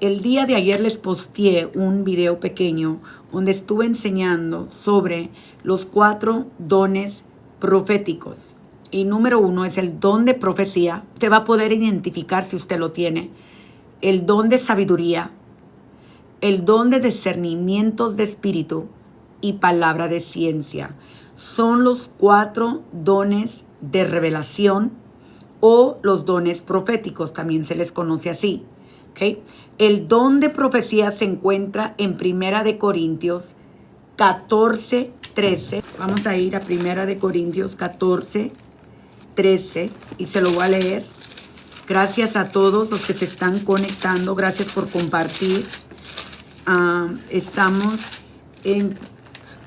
El día de ayer les posteé un video pequeño donde estuve enseñando sobre los 4 dones proféticos. Y número 1 es el don de profecía. Usted va a poder identificar si usted lo tiene. El don de sabiduría, el don de discernimientos de espíritu y palabra de ciencia. Son los 4 dones de revelación o los dones proféticos, también se les conoce así. ¿Okay? El don de profecía se encuentra en 1 Corintios 14, 13. Vamos a ir a 1 Corintios 14, 13 y se lo voy a leer. Gracias a todos los que se están conectando. Gracias por compartir. Estamos en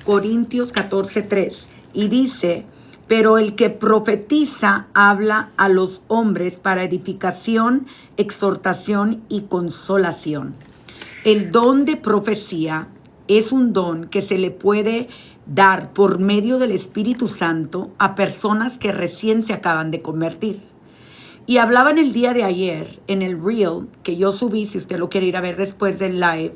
Corintios 14, 3 y dice: pero el que profetiza habla a los hombres para edificación, exhortación y consolación. El don de profecía es un don que se le puede dar por medio del Espíritu Santo a personas que recién se acaban de convertir. Y hablaban el día de ayer en el reel que yo subí, si usted lo quiere ir a ver después del live,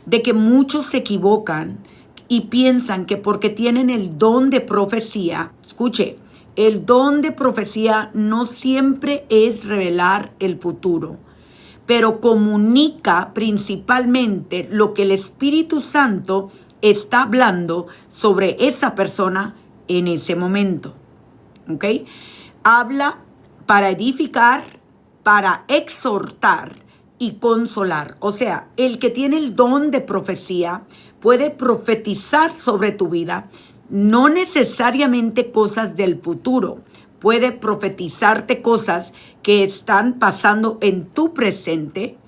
de que muchos se equivocan y piensan que porque tienen el don de profecía, escuche, el don de profecía no siempre es revelar el futuro, pero comunica principalmente lo que el Espíritu Santo está hablando sobre esa persona en ese momento. ¿Ok? Habla para edificar, para exhortar y consolar. O sea, el que tiene el don de profecía puede profetizar sobre tu vida, no necesariamente cosas del futuro. Puede profetizarte cosas que están pasando en tu presente,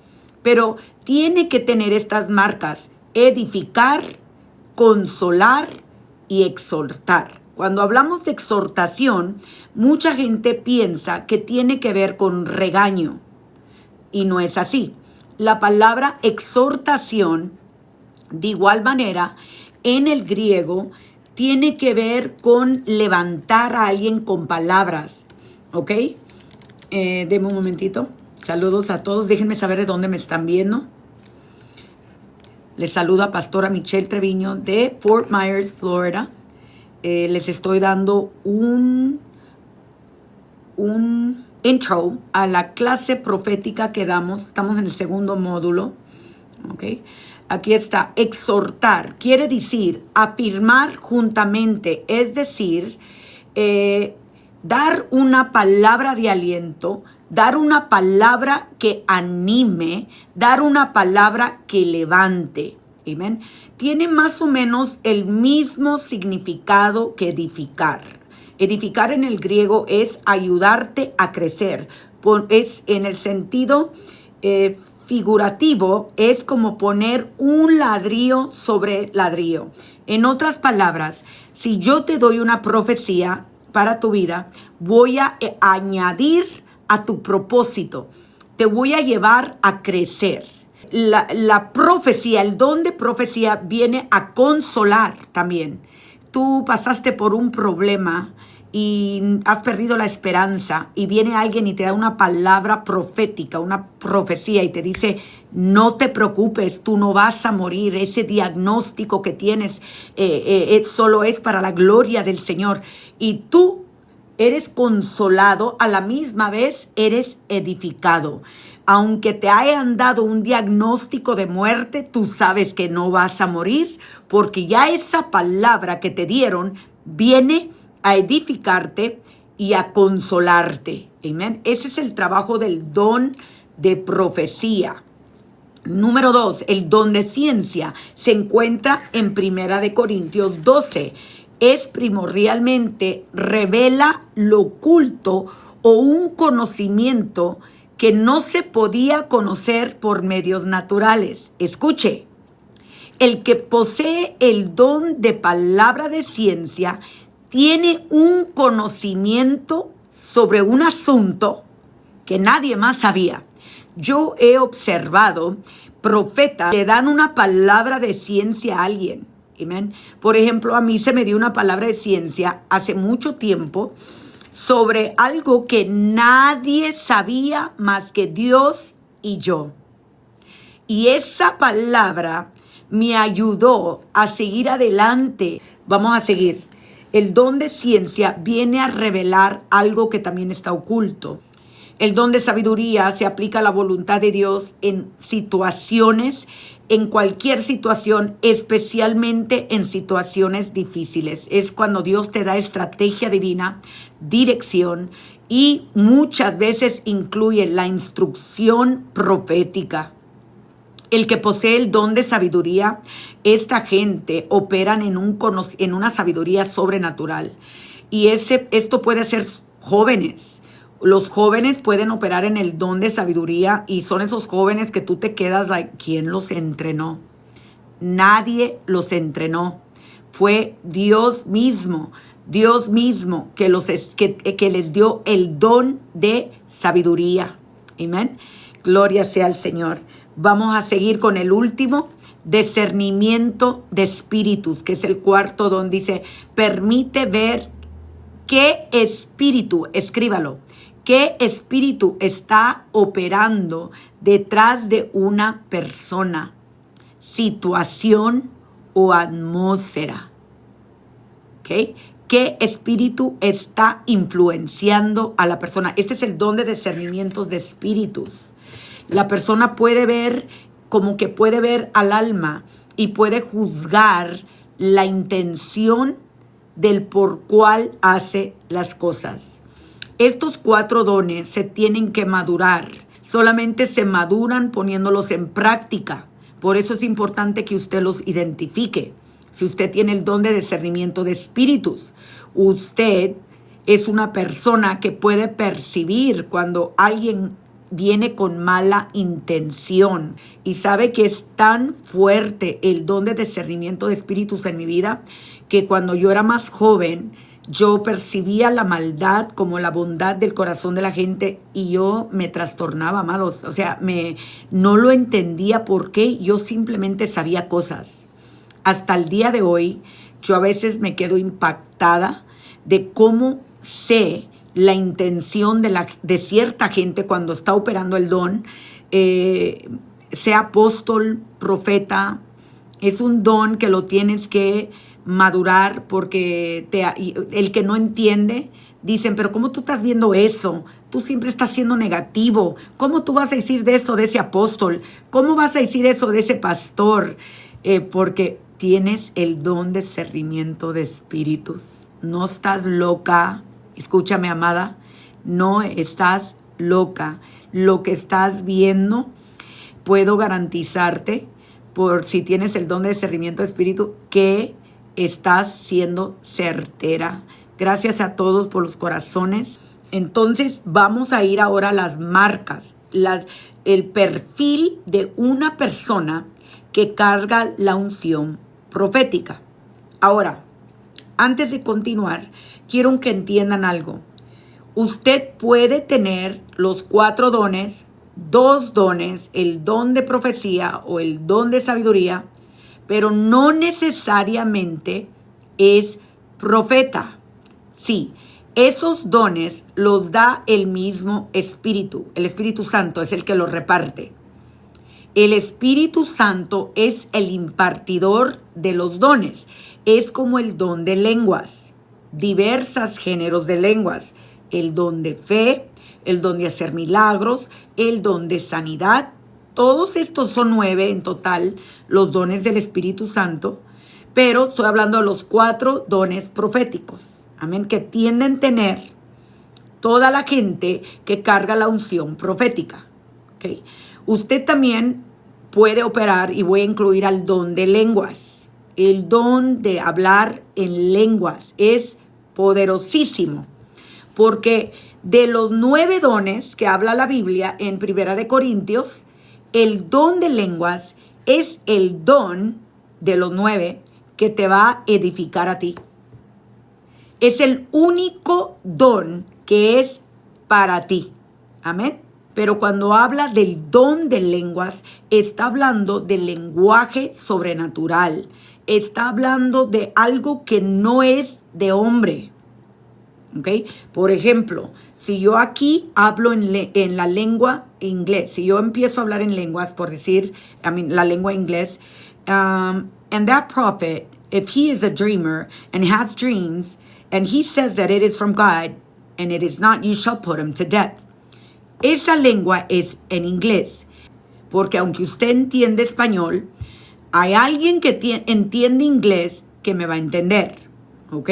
pero tiene que tener estas marcas: edificar, consolar y exhortar. Cuando hablamos de exhortación, mucha gente piensa que tiene que ver con regaño, y no es así. La palabra exhortación, de igual manera, en el griego, tiene que ver con levantar a alguien con palabras. ¿Ok? Deme un momentito. Saludos a todos. Déjenme saber de dónde me están viendo. Les saluda Pastora Michelle Treviño de Fort Myers, Florida. Les estoy dando un intro a la clase profética que damos. Estamos en el segundo módulo. ¿Ok? Aquí está: exhortar quiere decir afirmar juntamente, es decir, dar una palabra de aliento, dar una palabra que anime, dar una palabra que levante. Amén. Tiene más o menos el mismo significado que edificar. Edificar en el griego es ayudarte a crecer. Es en el sentido figurativo, es como poner un ladrillo sobre ladrillo. En otras palabras, si yo te doy una profecía para tu vida, voy a añadir a tu propósito. Te voy a llevar a crecer. La profecía, el don de profecía viene a consolar también. Tú pasaste por un problema y has perdido la esperanza y viene alguien y te da una palabra profética, una profecía y te dice: no te preocupes, tú no vas a morir, ese diagnóstico que tienes solo es para la gloria del Señor. Y tú eres consolado, a la misma vez eres edificado. Aunque te hayan dado un diagnóstico de muerte, tú sabes que no vas a morir, porque ya esa palabra que te dieron viene a edificarte y a consolarte. Amén. Ese es el trabajo del don de profecía. Número 2, el don de ciencia se encuentra en 1 Corintios 12. Es primordialmente revela lo oculto o un conocimiento que no se podía conocer por medios naturales. Escuche, el que posee el don de palabra de ciencia tiene un conocimiento sobre un asunto que nadie más sabía. Yo he observado profetas que dan una palabra de ciencia a alguien. Amén. Por ejemplo, a mí se me dio una palabra de ciencia hace mucho tiempo sobre algo que nadie sabía más que Dios y yo. Y esa palabra me ayudó a seguir adelante. Vamos a seguir. El don de ciencia viene a revelar algo que también está oculto. El don de sabiduría se aplica a la voluntad de Dios en situaciones, en cualquier situación, especialmente en situaciones difíciles. Es cuando Dios te da estrategia divina, dirección y muchas veces incluye la instrucción profética. El que posee el don de sabiduría, esta gente operan en una sabiduría sobrenatural. Y esto puede ser jóvenes. Los jóvenes pueden operar en el don de sabiduría y son esos jóvenes que tú te quedas, ¿quién los entrenó? Nadie los entrenó. Fue Dios mismo que les dio el don de sabiduría. Amén. Gloria sea al Señor. Vamos a seguir con el último, discernimiento de espíritus, que es el cuarto don. Dice, permite ver qué espíritu, escríbalo, qué espíritu está operando detrás de una persona, situación o atmósfera. ¿Ok? ¿Qué espíritu está influenciando a la persona? Este es el don de discernimiento de espíritus. La persona puede ver, como que puede ver al alma y puede juzgar la intención del por cual hace las cosas. Estos 4 dones se tienen que madurar. Solamente se maduran poniéndolos en práctica. Por eso es importante que usted los identifique. Si usted tiene el don de discernimiento de espíritus, usted es una persona que puede percibir cuando alguien viene con mala intención y sabe que es tan fuerte el don de discernimiento de espíritus en mi vida que cuando yo era más joven yo percibía la maldad como la bondad del corazón de la gente y yo me trastornaba, amados. O sea, no lo entendía por qué, yo simplemente sabía cosas. Hasta el día de hoy yo a veces me quedo impactada de cómo sé la intención de cierta gente cuando está operando el don, sea apóstol, profeta. Es un don que lo tienes que madurar porque el que no entiende, dicen, pero ¿cómo tú estás viendo eso? Tú siempre estás siendo negativo. ¿Cómo tú vas a decir de eso de ese apóstol? ¿Cómo vas a decir eso de ese pastor? Porque tienes el don de discernimiento de espíritus. No estás loca. Escúchame, amada, no estás loca. Lo que estás viendo, puedo garantizarte, por si tienes el don de discernimiento de espíritu, que estás siendo certera. Gracias a todos por los corazones. Entonces vamos a ir ahora a las marcas, el perfil de una persona que carga la unción profética. Ahora, antes de continuar, quiero que entiendan algo. Usted puede tener los 4 dones, 2 dones, el don de profecía o el don de sabiduría, pero no necesariamente es profeta. Sí, esos dones los da el mismo Espíritu. El Espíritu Santo es el que los reparte. El Espíritu Santo es el impartidor de los dones. Es como el don de lenguas, diversos géneros de lenguas. El don de fe, el don de hacer milagros, el don de sanidad. Todos estos son 9 en total, los dones del Espíritu Santo, pero estoy hablando de los 4 dones proféticos, amén, que tienden a tener toda la gente que carga la unción profética. ¿Okay? Usted también puede operar, y voy a incluir al don de lenguas. El don de hablar en lenguas es poderosísimo, porque de los 9 dones que habla la Biblia en 1 Corintios, el don de lenguas es el don de los 9 que te va a edificar a ti. Es el único don que es para ti. Amén. Pero cuando habla del don de lenguas, está hablando del lenguaje sobrenatural. Está hablando de algo que no es de hombre. ¿Ok? Por ejemplo, Si yo aquí hablo en la lengua inglés, si yo empiezo a hablar en lenguas, por decir, la lengua inglés, and that prophet, if he is a dreamer and has dreams, and he says that it is from God, and it is not, you shall put him to death. Esa lengua es en inglés, porque aunque usted entiende español, hay alguien que entiende inglés que me va a entender, ¿ok?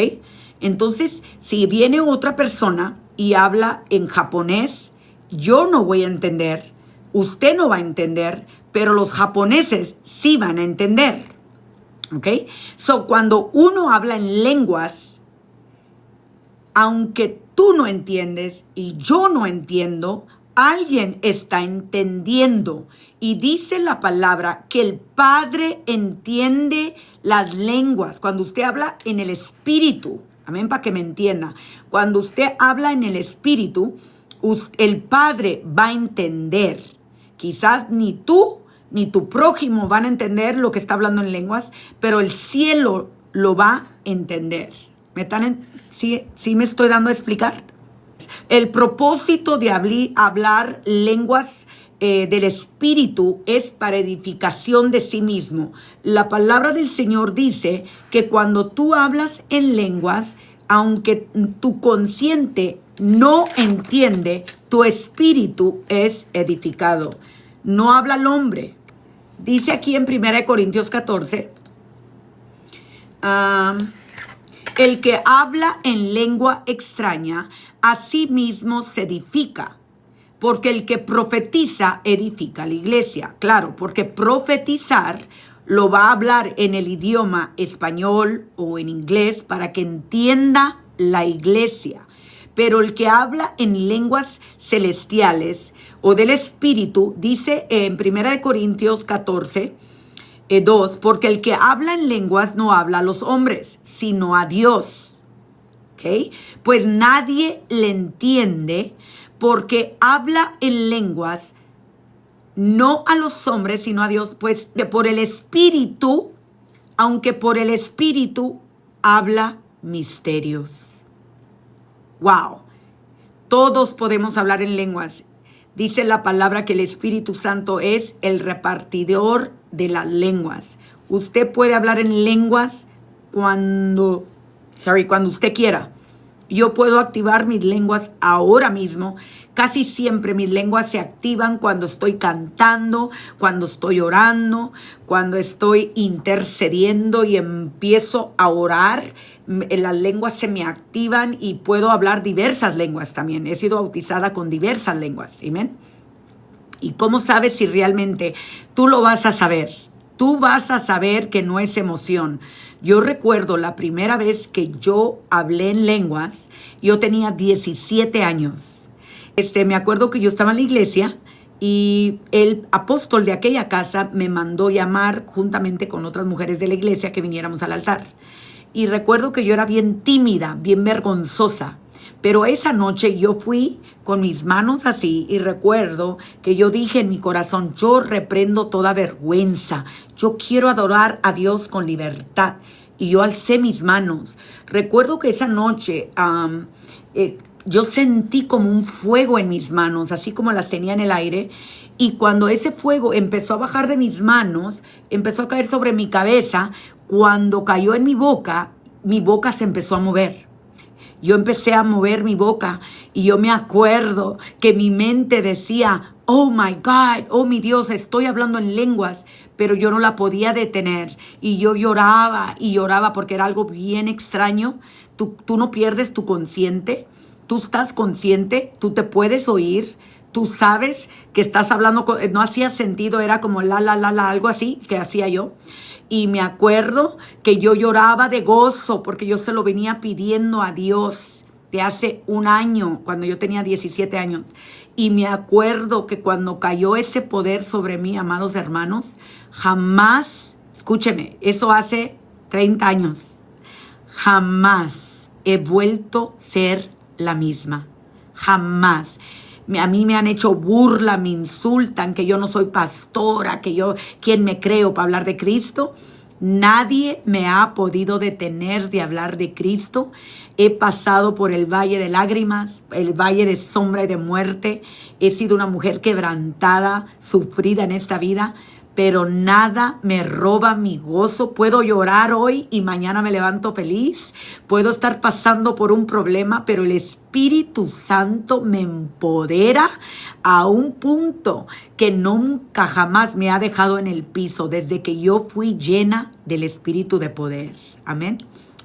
Entonces, si viene otra persona y habla en japonés, yo no voy a entender, usted no va a entender, pero los japoneses sí van a entender, ¿ok? So, cuando uno habla en lenguas, aunque tú no entiendes y yo no entiendo, alguien está entendiendo. Y dice la palabra que el Padre entiende las lenguas. Cuando usted habla en el Espíritu, amén, para que me entienda. Cuando usted habla en el Espíritu, el Padre va a entender. Quizás ni tú ni tu prójimo van a entender lo que está hablando en lenguas, pero el cielo lo va a entender. ¿Sí me estoy dando a explicar? El propósito de hablar lenguas del Espíritu es para edificación de sí mismo. La palabra del Señor dice que cuando tú hablas en lenguas, aunque tu consciente no entiende, tu espíritu es edificado. No habla el hombre. Dice aquí en 1 Corintios 14, el que habla en lengua extraña, a sí mismo se edifica, porque el que profetiza edifica la iglesia. Claro, porque profetizar lo va a hablar en el idioma español o en inglés para que entienda la iglesia. Pero el que habla en lenguas celestiales o del Espíritu, dice en 1 Corintios 14, 2, porque el que habla en lenguas no habla a los hombres, sino a Dios. ¿Ok? Pues nadie le entiende porque habla en lenguas no a los hombres, sino a Dios, pues por el Espíritu, aunque por el Espíritu habla misterios. Wow. Todos podemos hablar en lenguas. Dice la palabra que el Espíritu Santo es el repartidor de las lenguas. Usted puede hablar en lenguas cuando usted quiera. Yo puedo activar mis lenguas ahora mismo. Casi siempre mis lenguas se activan cuando estoy cantando, cuando estoy orando, cuando estoy intercediendo y empiezo a orar. Las lenguas se me activan y puedo hablar diversas lenguas también. He sido bautizada con diversas lenguas. ¿Amén? ¿Y cómo sabes si realmente tú lo vas a saber? Tú vas a saber que no es emoción. Yo recuerdo la primera vez que yo hablé en lenguas, yo tenía 17 años. Me acuerdo que yo estaba en la iglesia y el apóstol de aquella casa me mandó llamar juntamente con otras mujeres de la iglesia que viniéramos al altar. Y recuerdo que yo era bien tímida, bien vergonzosa. Pero esa noche yo fui con mis manos así y recuerdo que yo dije en mi corazón, yo reprendo toda vergüenza. Yo quiero adorar a Dios con libertad. Y yo alcé mis manos. Recuerdo que esa noche yo sentí como un fuego en mis manos, así como las tenía en el aire. Y cuando ese fuego empezó a bajar de mis manos, empezó a caer sobre mi cabeza, cuando cayó en mi boca se empezó a mover. Yo empecé a mover mi boca y yo me acuerdo que mi mente decía, oh my God, oh mi Dios, estoy hablando en lenguas, pero yo no la podía detener. Y yo lloraba y lloraba porque era algo bien extraño. Tú no pierdes tu consciente, tú estás consciente, tú te puedes oír, tú sabes que estás hablando, no hacía sentido, era como la, algo así que hacía yo. Y me acuerdo que yo lloraba de gozo porque yo se lo venía pidiendo a Dios de hace un año, cuando yo tenía 17 años. Y me acuerdo que cuando cayó ese poder sobre mí, amados hermanos, jamás, escúcheme, eso hace 30 años, jamás he vuelto a ser la misma. Jamás. A mí me han hecho burla, me insultan, que yo no soy pastora, que yo, ¿quién me creo para hablar de Cristo? Nadie me ha podido detener de hablar de Cristo. He pasado por el valle de lágrimas, el valle de sombra y de muerte. He sido una mujer quebrantada, sufrida en esta vida, pero nada me roba mi gozo. Puedo llorar hoy y mañana me levanto feliz. Puedo estar pasando por un problema, pero el Espíritu Santo me empodera a un punto que nunca jamás me ha dejado en el piso desde que yo fui llena del Espíritu de poder. Amén.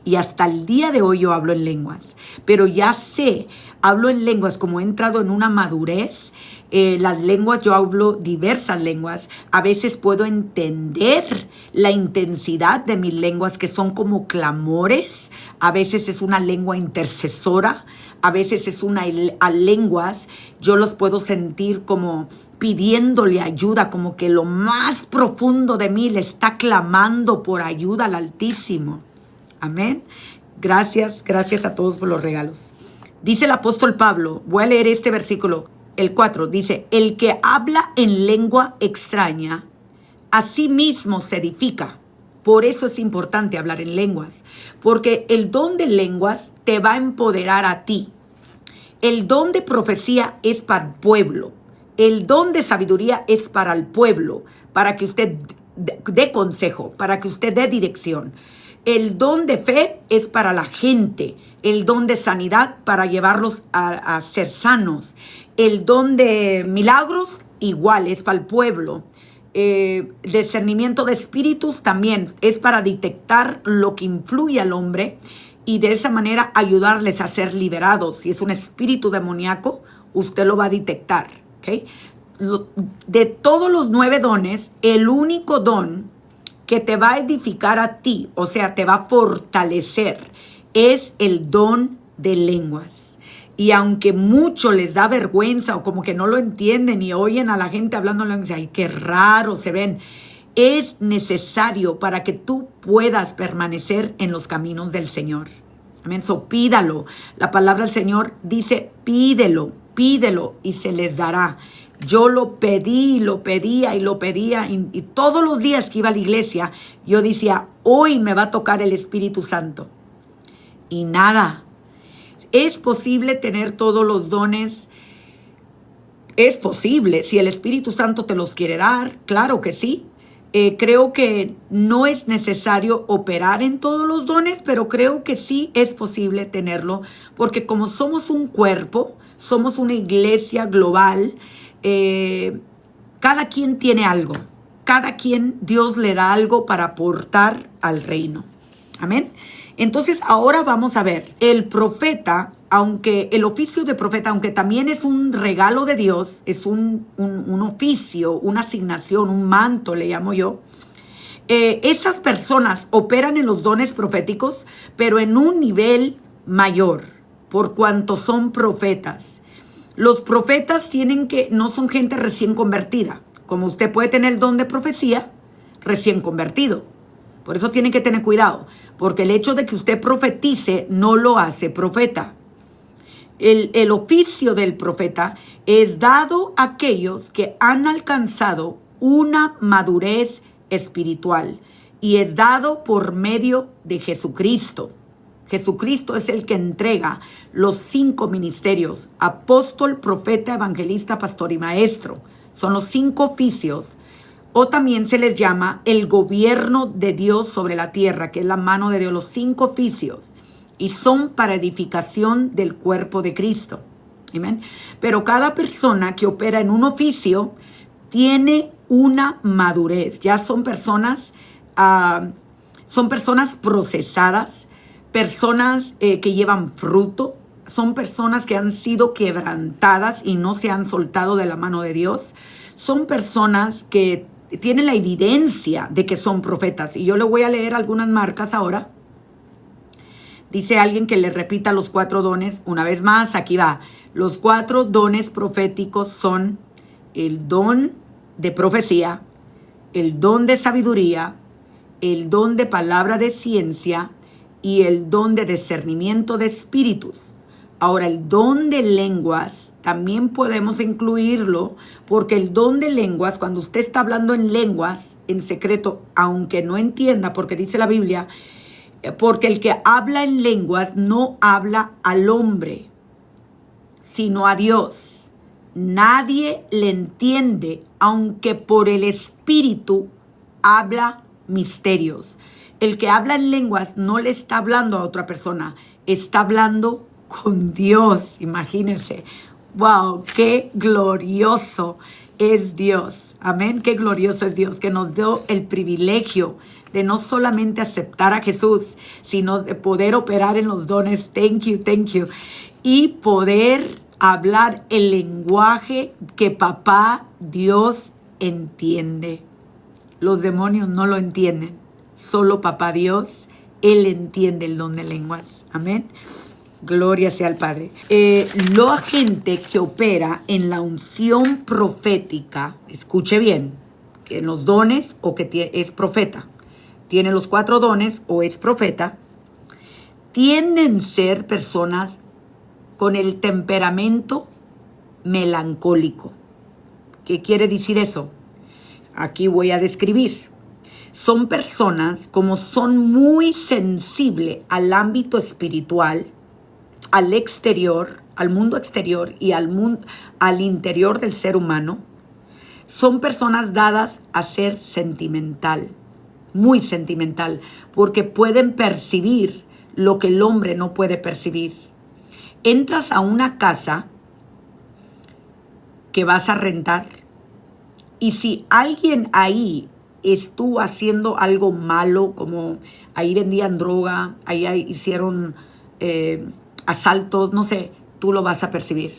Y hasta el día de hoy yo hablo en lenguas, pero ya sé, hablo en lenguas como he entrado en una madurez. Las lenguas, yo hablo diversas lenguas. A veces puedo entender la intensidad de mis lenguas, que son como clamores. A veces es una lengua intercesora. A veces es a lenguas. Yo los puedo sentir como pidiéndole ayuda, como que lo más profundo de mí le está clamando por ayuda al Altísimo. Amén. Gracias a todos por los regalos. Dice el apóstol Pablo, voy a leer este versículo. El 4 dice, el que habla en lengua extraña, a sí mismo se edifica. Por eso es importante hablar en lenguas, porque el don de lenguas te va a empoderar a ti. El don de profecía es para el pueblo. El don de sabiduría es para el pueblo, para que usted dé consejo, para que usted dé dirección. El don de fe es para la gente. El don de sanidad para llevarlos a ser sanos. El don de milagros igual es para el pueblo. Discernimiento de espíritus también es para detectar lo que influye al hombre y de esa manera ayudarles a ser liberados. Si es un espíritu demoníaco, usted lo va a detectar. ¿Okay? De todos los 9 dones, el único don que te va a edificar a ti, o sea, te va a fortalecer, es el don de lenguas. Y aunque mucho les da vergüenza o como que no lo entienden y oyen a la gente hablando en lenguas, ay, qué raro se ven, es necesario para que tú puedas permanecer en los caminos del Señor. Amén. So, pídalo. La palabra del Señor dice, pídelo y se les dará. Yo lo pedí, lo pedía y todos los días que iba a la iglesia, yo decía, hoy me va a tocar el Espíritu Santo. Y nada. ¿Es posible tener todos los dones? Es posible. Si el Espíritu Santo te los quiere dar, claro que sí. Creo que no es necesario operar en todos los dones, pero creo que sí es posible tenerlo, porque como somos un cuerpo, somos una iglesia global, cada quien tiene algo. Cada quien, Dios le da algo para aportar al reino. Amén. Entonces ahora vamos a ver, el profeta, aunque el oficio de profeta, aunque también es un regalo de Dios, es un oficio, una asignación, un manto, le llamo yo. Esas personas operan en los dones proféticos, pero en un nivel mayor, por cuanto son profetas. Los profetas no son gente recién convertida, como usted puede tener el don de profecía recién convertido. Por eso tiene que tener cuidado, porque el hecho de que usted profetice no lo hace profeta. El oficio del profeta es dado a aquellos que han alcanzado una madurez espiritual y es dado por medio de Jesucristo. Jesucristo es el que entrega los 5 ministerios: apóstol, profeta, evangelista, pastor y maestro. Son los 5 oficios. O también se les llama el gobierno de Dios sobre la tierra, que es la mano de Dios, los 5 oficios. Y son para edificación del cuerpo de Cristo. Amén. Pero cada persona que opera en un oficio tiene una madurez. Ya son personas procesadas, personas que llevan fruto. Son personas que han sido quebrantadas y no se han soltado de la mano de Dios. Son personas que tienen la evidencia de que son profetas. Y yo le voy a leer algunas marcas ahora. Dice alguien que le repita los 4 dones. Una vez más, aquí va. Los 4 dones proféticos son el don de profecía, el don de sabiduría, el don de palabra de ciencia y el don de discernimiento de espíritus. Ahora, el don de lenguas también podemos incluirlo, porque el don de lenguas, cuando usted está hablando en lenguas, en secreto, aunque no entienda, porque dice la Biblia, porque el que habla en lenguas no habla al hombre, sino a Dios. Nadie le entiende, aunque por el Espíritu habla misterios. El que habla en lenguas no le está hablando a otra persona, está hablando con Dios. Imagínense. Wow, qué glorioso es Dios. Amén, qué glorioso es Dios, que nos dio el privilegio de no solamente aceptar a Jesús, sino de poder operar en los dones. Thank you. Y poder hablar el lenguaje que papá Dios entiende. Los demonios no lo entienden. Solo papá Dios, Él entiende el don de lenguas. Amén. Gloria sea al Padre. La gente que opera en la unción profética, escuche bien, que en los dones o que es profeta, tiene los 4 dones o es profeta, tienden a ser personas con el temperamento melancólico. ¿Qué quiere decir eso? Aquí voy a describir. Son personas como son muy sensibles al ámbito espiritual, al exterior, al mundo exterior y al interior del ser humano. Son personas dadas a ser sentimental, muy sentimental, porque pueden percibir lo que el hombre no puede percibir. Entras a una casa que vas a rentar y si alguien ahí estuvo haciendo algo malo, como ahí vendían droga, ahí hicieron asaltos, no sé, tú lo vas a percibir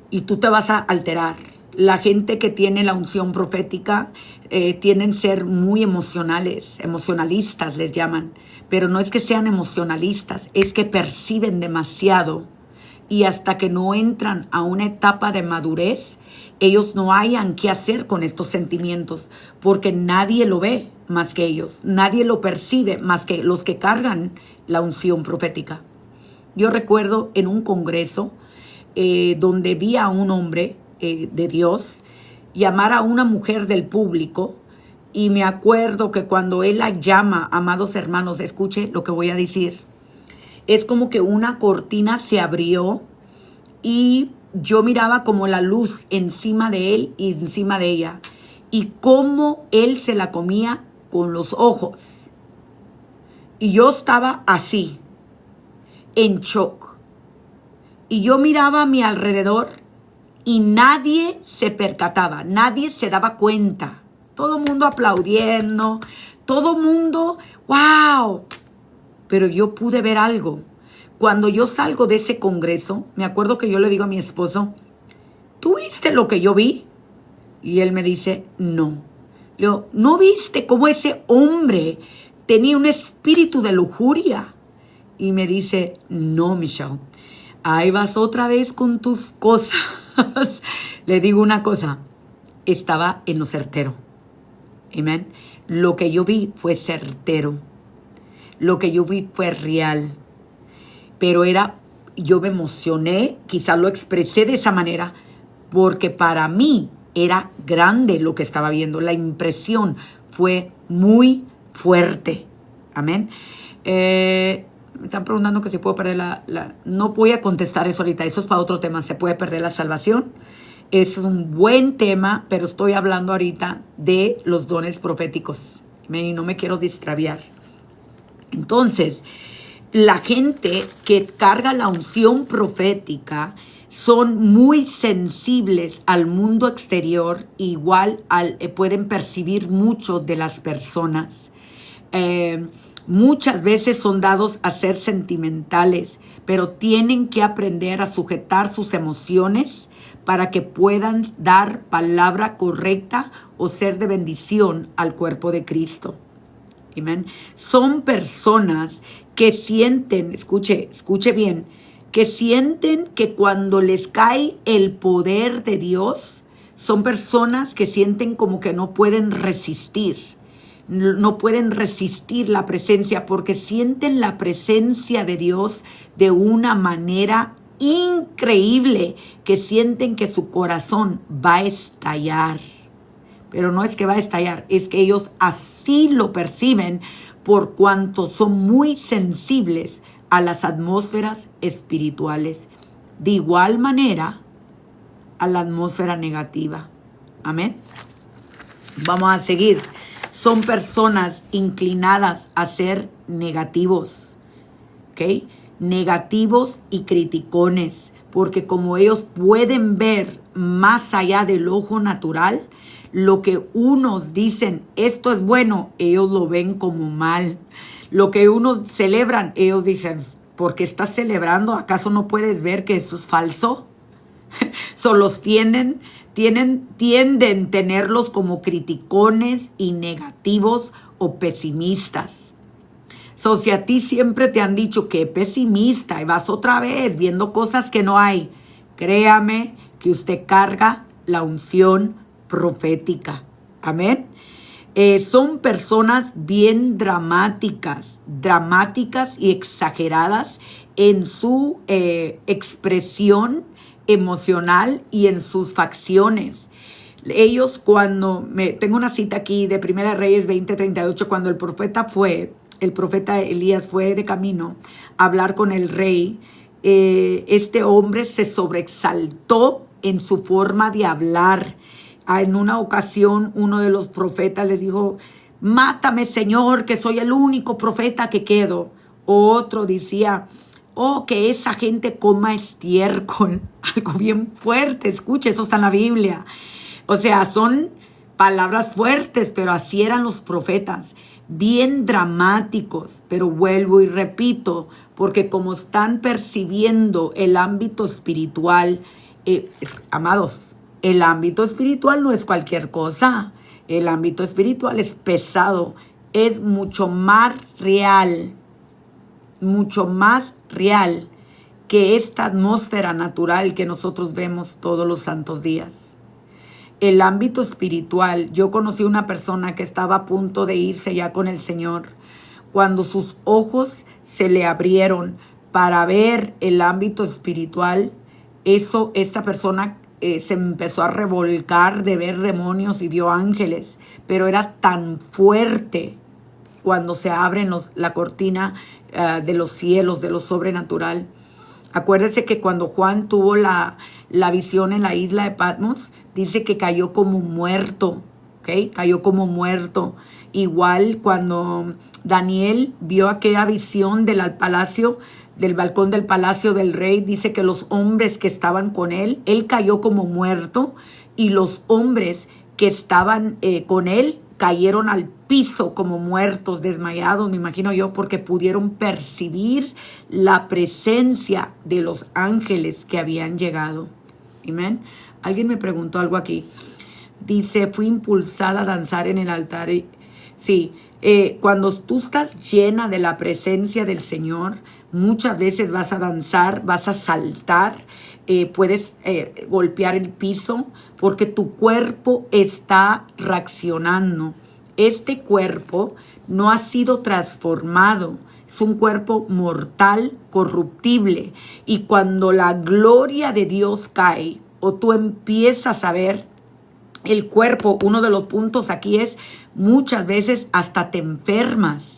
y tú te vas a alterar. La gente que tiene la unción profética tienden a ser muy emocionalistas les llaman, pero no es que sean emocionalistas, es que perciben demasiado y hasta que no entran a una etapa de madurez, ellos no hayan qué hacer con estos sentimientos, porque nadie lo ve más que ellos, nadie lo percibe más que los que cargan la unción profética. Yo recuerdo en un congreso donde vi a un hombre de Dios llamar a una mujer del público, y me acuerdo que cuando él la llama, amados hermanos, escuche lo que voy a decir, es como que una cortina se abrió y yo miraba como la luz encima de él y encima de ella, y cómo él se la comía con los ojos. Y yo estaba así, en shock. Y yo miraba a mi alrededor y nadie se percataba, nadie se daba cuenta. Todo el mundo aplaudiendo, todo el mundo, wow. Pero yo pude ver algo. Cuando yo salgo de ese congreso, me acuerdo que yo le digo a mi esposo, ¿tú viste lo que yo vi? Y él me dice, no. Le digo, ¿no viste cómo ese hombre tenía un espíritu de lujuria? Y me dice, no, Michelle, ahí vas otra vez con tus cosas. Le digo una cosa, estaba en lo certero. Amén. Lo que yo vi fue certero. Lo que yo vi fue real. Pero yo me emocioné, quizás lo expresé de esa manera, porque para mí era grande lo que estaba viendo. La impresión fue muy fuerte. Amén. Me están preguntando que si puedo perder No voy a contestar eso ahorita, eso es para otro tema. ¿Se puede perder la salvación? Es un buen tema, pero estoy hablando ahorita de los dones proféticos. Y no me quiero distraviar. Entonces, la gente que carga la unción profética son muy sensibles al mundo exterior, igual pueden percibir mucho de las personas. Muchas veces son dados a ser sentimentales, pero tienen que aprender a sujetar sus emociones para que puedan dar palabra correcta o ser de bendición al cuerpo de Cristo. Amén. Son personas que sienten, escuche bien, que sienten que cuando les cae el poder de Dios, son personas que sienten como que no pueden resistir. No pueden resistir la presencia porque sienten la presencia de Dios de una manera increíble, que sienten que su corazón va a estallar. pero no es que va a estallar, es que ellos así lo perciben por cuanto son muy sensibles a las atmósferas espirituales. De igual manera, a la atmósfera negativa. Amén. Vamos a seguir. Son personas inclinadas a ser negativos. ¿Ok? Negativos y criticones. Porque como ellos pueden ver más allá del ojo natural, lo que unos dicen, esto es bueno, ellos lo ven como mal. Lo que unos celebran, ellos dicen, ¿por qué estás celebrando? ¿Acaso no puedes ver que eso es falso? Solo tienden tenerlos como criticones y negativos o pesimistas. Si a ti siempre te han dicho que pesimista y vas otra vez viendo cosas que no hay, créame que usted carga la unción profética. Amén. Son personas bien dramáticas y exageradas en su expresión emocional y en sus facciones. Ellos tengo una cita aquí de Primera Reyes 20:38, cuando el profeta Elías fue de camino a hablar con el rey, este hombre se sobreexaltó en su forma de hablar. En una ocasión, uno de los profetas le dijo, mátame, Señor, que soy el único profeta que quedo. Otro decía, que esa gente coma estiércol. Algo bien fuerte, escuche, eso está en la Biblia. O sea, son palabras fuertes, pero así eran los profetas. Bien dramáticos, pero vuelvo y repito, porque como están percibiendo el ámbito espiritual, amados, el ámbito espiritual no es cualquier cosa. El ámbito espiritual es pesado, es mucho más real que esta atmósfera natural que nosotros vemos todos los santos días. El ámbito espiritual, yo conocí una persona que estaba a punto de irse ya con el Señor, cuando sus ojos se le abrieron para ver el ámbito espiritual. Esta persona se empezó a revolcar de ver demonios y vio ángeles, pero era tan fuerte cuando se abren la cortina de los cielos, de lo sobrenatural. Acuérdese que cuando Juan tuvo la visión en la isla de Patmos, dice que cayó como muerto, ¿ok? Cayó como muerto. Igual cuando Daniel vio aquella visión del balcón del palacio del rey, dice que los hombres que estaban con él cayó como muerto, y los hombres que estaban con él cayeron al piso como muertos, desmayados, me imagino yo, porque pudieron percibir la presencia de los ángeles que habían llegado. Amén. Alguien me preguntó algo aquí. Dice, fui impulsada a danzar en el altar. Sí, cuando tú estás llena de la presencia del Señor, muchas veces vas a danzar, vas a saltar, puedes golpear el piso, porque tu cuerpo está reaccionando. Este cuerpo no ha sido transformado. Es un cuerpo mortal, corruptible. Y cuando la gloria de Dios cae, o tú empiezas a ver el cuerpo, uno de los puntos aquí es, muchas veces hasta te enfermas.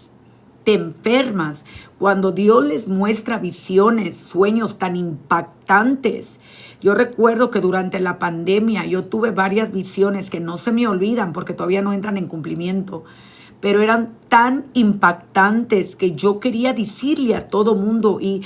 Cuando Dios les muestra visiones, sueños tan impactantes. Yo recuerdo que durante la pandemia yo tuve varias visiones que no se me olvidan porque todavía no entran en cumplimiento, pero eran tan impactantes que yo quería decirle a todo mundo, y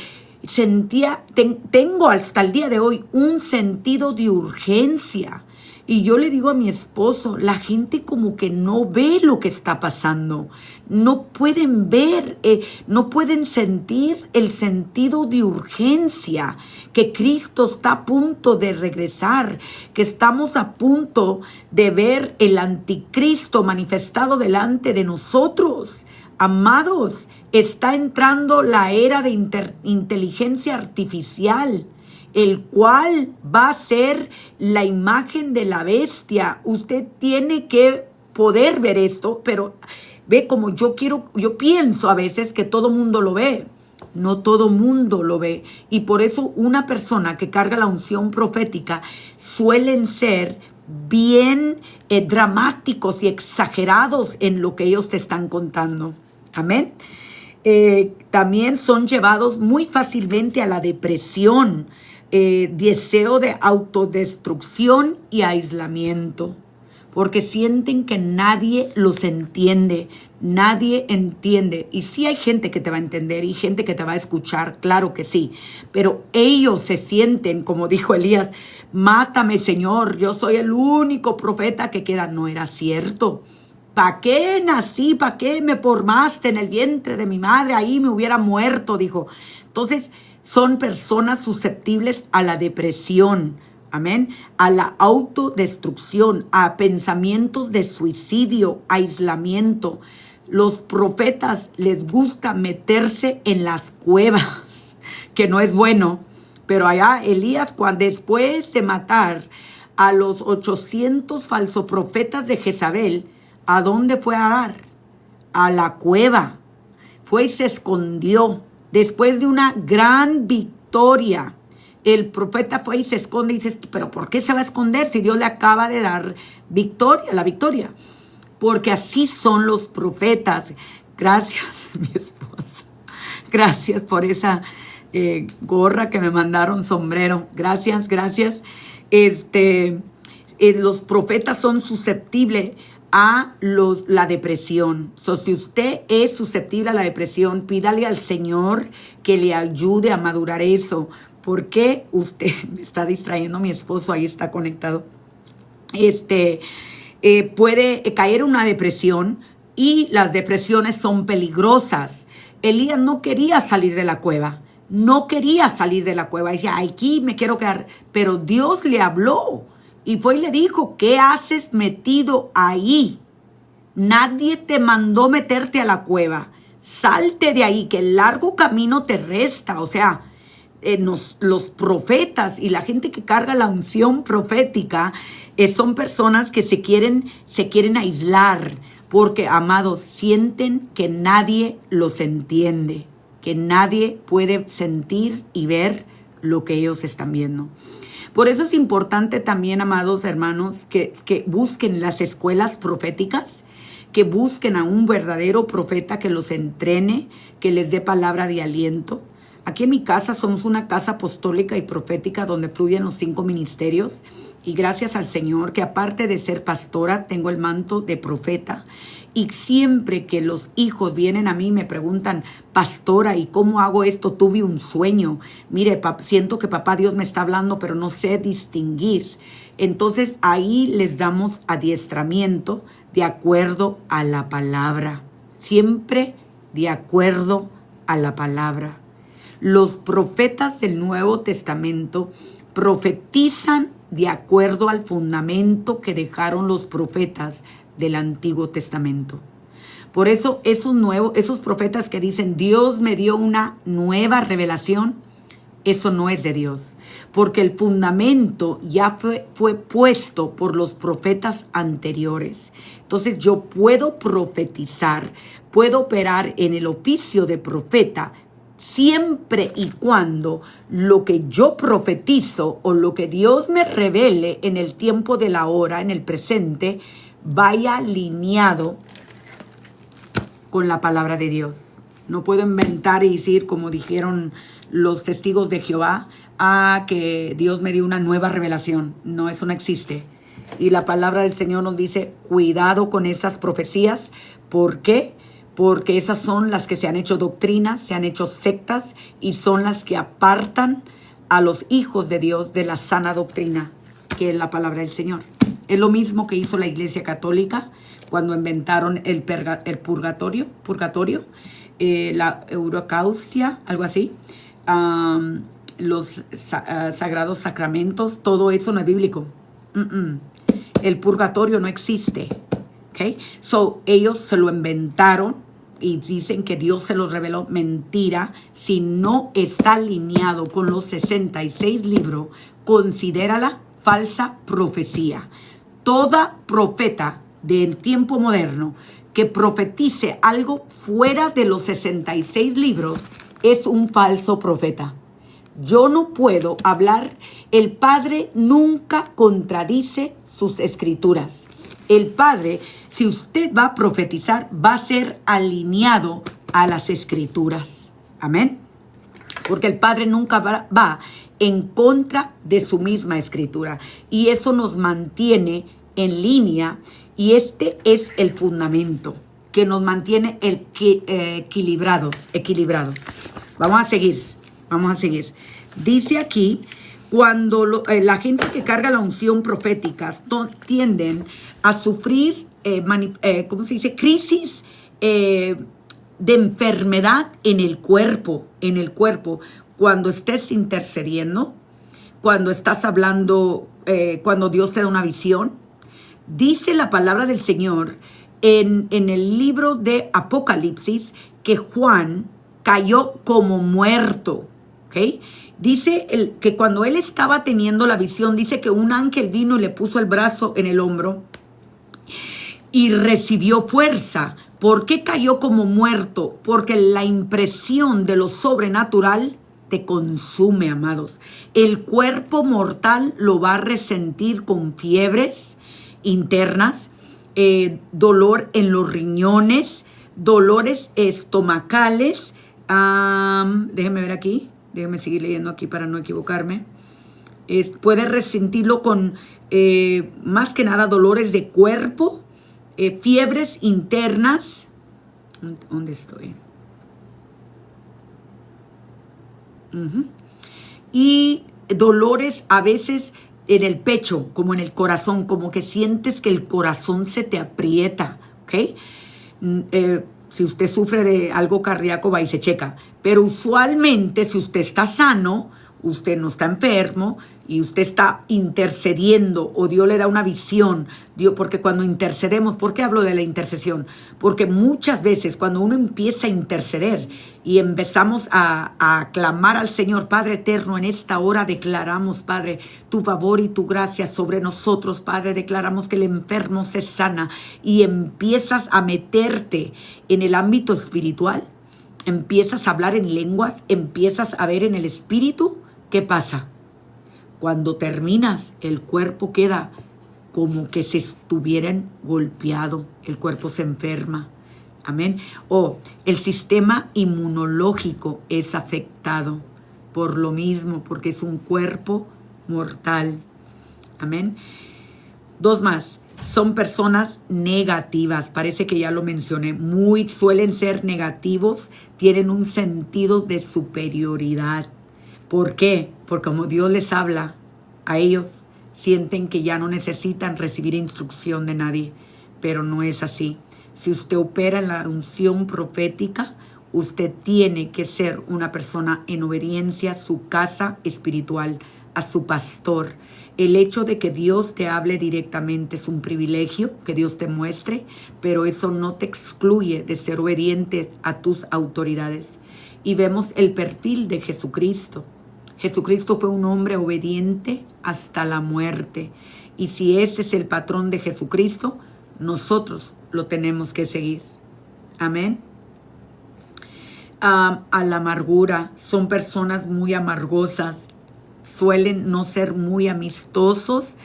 tengo hasta el día de hoy un sentido de urgencia. Y yo le digo a mi esposo, la gente como que no ve lo que está pasando. No pueden ver, no pueden sentir el sentido de urgencia, que Cristo está a punto de regresar, que estamos a punto de ver el anticristo manifestado delante de nosotros. Amados, está entrando la era de inteligencia artificial, el cual va a ser la imagen de la bestia. Usted tiene que poder ver esto, pero ve como yo pienso a veces que todo mundo lo ve. No todo mundo lo ve. Y por eso una persona que carga la unción profética suelen ser bien dramáticos y exagerados en lo que ellos te están contando. Amén. También son llevados muy fácilmente a la depresión, deseo de autodestrucción y aislamiento, porque sienten que nadie los entiende, nadie entiende. Y sí hay gente que te va a entender y gente que te va a escuchar, claro que sí, pero ellos se sienten, como dijo Elías, mátame, Señor, yo soy el único profeta que queda. No era cierto. ¿Para qué nací? ¿Para qué me formaste en el vientre de mi madre? Ahí me hubiera muerto, dijo. Entonces, son personas susceptibles a la depresión, amén, a la autodestrucción, a pensamientos de suicidio, aislamiento. Los profetas les gusta meterse en las cuevas, que no es bueno. Pero allá Elías, cuando después de matar a los 800 falsoprofetas de Jezabel, ¿a dónde fue a dar? A la cueva. Fue y se escondió. Después de una gran victoria, el profeta fue y se esconde y dices, ¿pero por qué se va a esconder si Dios le acaba de dar victoria, la victoria? Porque así son los profetas. Gracias, mi esposa. Gracias por esa gorra que me mandaron, sombrero. Gracias. Los profetas son susceptibles a la depresión. Si usted es susceptible a la depresión, pídale al Señor que le ayude a madurar eso. Porque usted me está distrayendo, mi esposo ahí está conectado. Puede caer en una depresión y las depresiones son peligrosas. Elías no quería salir de la cueva. Decía, aquí me quiero quedar. Pero Dios le habló. Y fue y le dijo, ¿qué haces metido ahí? Nadie te mandó meterte a la cueva. Salte de ahí, que el largo camino te resta. O sea, los profetas y la gente que carga la unción profética son personas que se quieren aislar. Porque, amados, sienten que nadie los entiende. Que nadie puede sentir y ver lo que ellos están viendo. Por eso es importante también, amados hermanos, que busquen las escuelas proféticas, que busquen a un verdadero profeta que los entrene, que les dé palabra de aliento. Aquí en mi casa somos una casa apostólica y profética donde fluyen los 5 ministerios. Y gracias al Señor que aparte de ser pastora, tengo el manto de profeta. Y siempre que los hijos vienen a mí me preguntan, pastora, ¿y cómo hago esto? Tuve un sueño. Mire, siento que papá Dios me está hablando, pero no sé distinguir. Entonces ahí les damos adiestramiento de acuerdo a la palabra. Siempre de acuerdo a la palabra. Los profetas del Nuevo Testamento profetizan de acuerdo al fundamento que dejaron los profetas del Antiguo Testamento. Por eso esos profetas que dicen Dios me dio una nueva revelación, eso no es de Dios, porque el fundamento ya fue puesto por los profetas anteriores. Entonces yo puedo profetizar, puedo operar en el oficio de profeta siempre y cuando lo que yo profetizo o lo que Dios me revele en el tiempo de la hora, en el presente, vaya alineado con la palabra de Dios. No puedo inventar y decir, como dijeron los testigos de Jehová, que Dios me dio una nueva revelación. No, eso no existe. Y la palabra del Señor nos dice, cuidado con esas profecías. ¿Por qué? Porque esas son las que se han hecho doctrinas, se han hecho sectas y son las que apartan a los hijos de Dios de la sana doctrina, que es la palabra del Señor. Es lo mismo que hizo la Iglesia Católica cuando inventaron el purgatorio, la Eurocaustia, algo así, los sagrados sacramentos, todo eso no es bíblico. El purgatorio no existe. ¿Okay? Ellos se lo inventaron y dicen que Dios se los reveló. Mentira. Si no está alineado con los 66 libros, considérala falsa profecía. Toda profeta del tiempo moderno que profetice algo fuera de los 66 libros es un falso profeta. Yo no puedo hablar. El Padre nunca contradice sus escrituras. El Padre, si usted va a profetizar, va a ser alineado a las escrituras. Amén. Porque el Padre nunca va en contra de su misma escritura. Y eso nos mantiene en línea. Y este es el fundamento que nos mantiene equilibrados. Vamos a seguir. Dice aquí, cuando la gente que carga la unción profética tienden a sufrir, ¿cómo se dice? Crisis de enfermedad en el cuerpo, cuando estés intercediendo, cuando estás hablando, cuando Dios te da una visión. Dice la palabra del Señor en el libro de Apocalipsis que Juan cayó como muerto, ¿ok? Dice que cuando él estaba teniendo la visión, dice que un ángel vino y le puso el brazo en el hombro y recibió fuerza. ¿Por qué cayó como muerto? Porque la impresión de lo sobrenatural te consume, amados. El cuerpo mortal lo va a resentir con fiebres internas, dolor en los riñones, dolores estomacales. Déjenme ver aquí. Déjenme seguir leyendo aquí para no equivocarme. Puede resentirlo con más que nada dolores de cuerpo, fiebres internas. ¿Dónde estoy? Y dolores a veces en el pecho, como en el corazón, como que sientes que el corazón se te aprieta, ¿ok? Si usted sufre de algo cardíaco, va y se checa. Pero usualmente, si usted está sano, usted no está enfermo y usted está intercediendo o Dios le da una visión. Porque cuando intercedemos, ¿por qué hablo de la intercesión? Porque muchas veces cuando uno empieza a interceder y empezamos a clamar al Señor, Padre eterno, en esta hora declaramos, Padre, tu favor y tu gracia sobre nosotros, Padre, declaramos que el enfermo se sana y empiezas a meterte en el ámbito espiritual, empiezas a hablar en lenguas, empiezas a ver en el espíritu. ¿Qué pasa? Cuando terminas, el cuerpo queda como que se estuvieran golpeado, el cuerpo se enferma. Amén. El sistema inmunológico es afectado por lo mismo, porque es un cuerpo mortal. Amén. Dos más. Son personas negativas. Parece que ya lo mencioné. Suelen ser negativos. Tienen un sentido de superioridad. ¿Por qué? Porque como Dios les habla a ellos, sienten que ya no necesitan recibir instrucción de nadie. Pero no es así. Si usted opera en la unción profética, usted tiene que ser una persona en obediencia a su casa espiritual, a su pastor. El hecho de que Dios te hable directamente es un privilegio, que Dios te muestre, pero eso no te excluye de ser obediente a tus autoridades. Y vemos el perfil de Jesucristo. Jesucristo fue un hombre obediente hasta la muerte. Y si ese es el patrón de Jesucristo, nosotros lo tenemos que seguir. Amén. A la amargura. Son personas muy amargosas. Suelen no ser muy amistosos.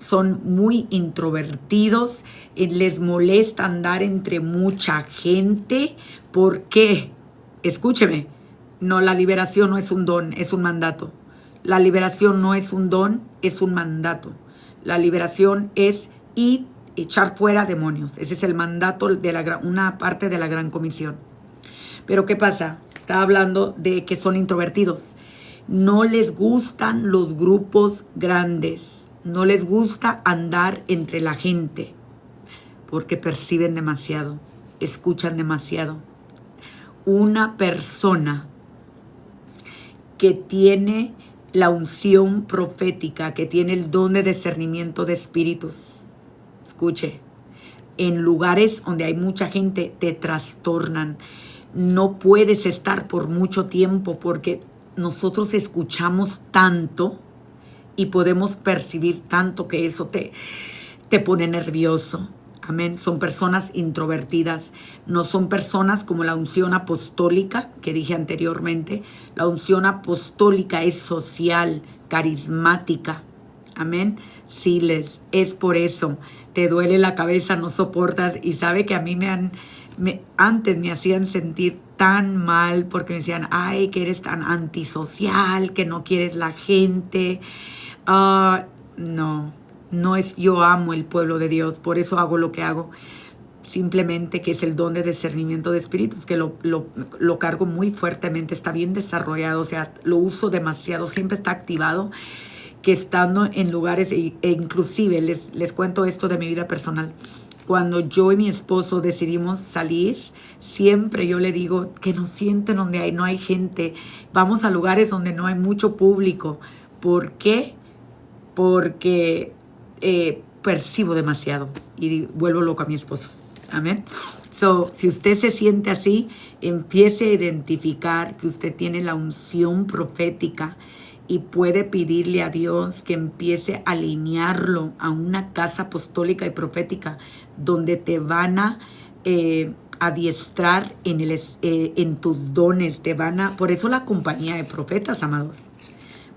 Son muy introvertidos. Les molesta andar entre mucha gente. ¿Por qué? Escúcheme. No, la liberación no es un don, es un mandato. La liberación no es un don, es un mandato. La liberación es echar fuera demonios. Ese es el mandato de una parte de la Gran Comisión. Pero ¿qué pasa? Está hablando de que son introvertidos. No les gustan los grupos grandes. No les gusta andar entre la gente. Porque perciben demasiado. Escuchan demasiado. Una persona que tiene la unción profética, que tiene el don de discernimiento de espíritus. Escuche, en lugares donde hay mucha gente te trastornan. No puedes estar por mucho tiempo porque nosotros escuchamos tanto y podemos percibir tanto que eso te pone nervioso. Amén. Son personas introvertidas. No son personas como la unción apostólica que dije anteriormente. La unción apostólica es social, carismática. Amén. Sí, es por eso. Te duele la cabeza, no soportas. Y sabe que a mí antes me hacían sentir tan mal porque me decían, ay, que eres tan antisocial, que no quieres la gente. No es, yo amo el pueblo de Dios, por eso hago lo que hago. Simplemente que es el don de discernimiento de espíritus, que lo cargo muy fuertemente, está bien desarrollado, o sea, lo uso demasiado, siempre está activado, que estando en lugares, e inclusive les cuento esto de mi vida personal. Cuando yo y mi esposo decidimos salir, siempre yo le digo que nos sienten donde no hay gente. Vamos a lugares donde no hay mucho público. ¿Por qué? Porque percibo demasiado y vuelvo loco a mi esposo. Amén. Si usted se siente así, empiece a identificar que usted tiene la unción profética y puede pedirle a Dios que empiece a alinearlo a una casa apostólica y profética donde te van a adiestrar en tus dones. Por eso la compañía de profetas, amados.